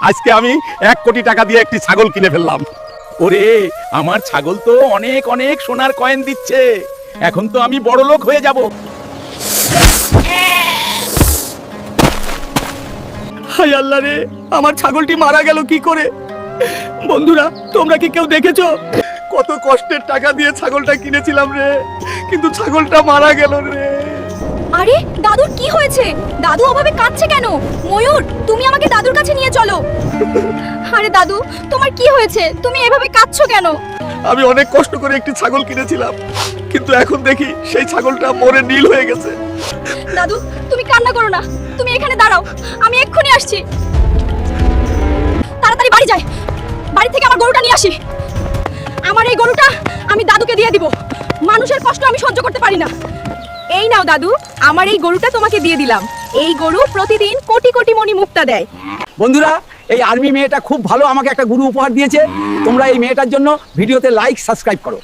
আজকে আমি 1 কোটি টাকা দিয়ে একটি ছাগল কিনে ফেললাম। ওরে, আমার ছাগল তো অনেক অনেক সোনার কয়েন দিচ্ছে। এখন তো আমি বড় লোক হয়ে যাব। হায় আল্লাহ রে, আমার ছাগলটি মারা গেল কি করে? বন্ধুরা, তোমরা কি কেউ দেখেছো? কত কষ্টের টাকা দিয়ে ছাগলটা কিনেছিলাম রে, কিন্তু ছাগলটা মারা গেল রে। আরে দাদুর কি হয়েছে? দাদু ওভাবে কাঁদছে কেন? ময়ূর, তুমি আমাকে দাদুর কাছে নিয়ে চলো। আরে দাদু, তোমার কি হয়েছে? তুমি এভাবে কাঁদছো কেন? আমি অনেক কষ্ট করে একটি ছাগল কিনেছিলাম, কিন্তু এখন দেখি সেই ছাগলটা মরে নীল হয়ে গেছে। দাদু, তুমি কান্না করো না, তুমি এখানে দাঁড়াও, আমি এক্ষুনি আসছি। তাড়াতাড়ি বাড়ি যাই, বাড়ি থেকে আমার গরুটা নিয়ে আসি। আমার এই গরুটা আমি দাদুকে দিয়ে দিব। মানুষের কষ্ট আমি সহ্য করতে পারি না। এই নাও দাদু, আমার এই গরুটা তোমাকে দিয়ে দিলাম। এই গরু প্রতিদিন কোটি কোটি মণি মুক্তা দেয়। বন্ধুরা, এই আর্মি মেয়েটা খুব ভালো, আমাকে একটা গুরু উপহার দিয়েছে। তোমরা এই মেয়েটার জন্য ভিডিওতে লাইক সাবস্ক্রাইব করো।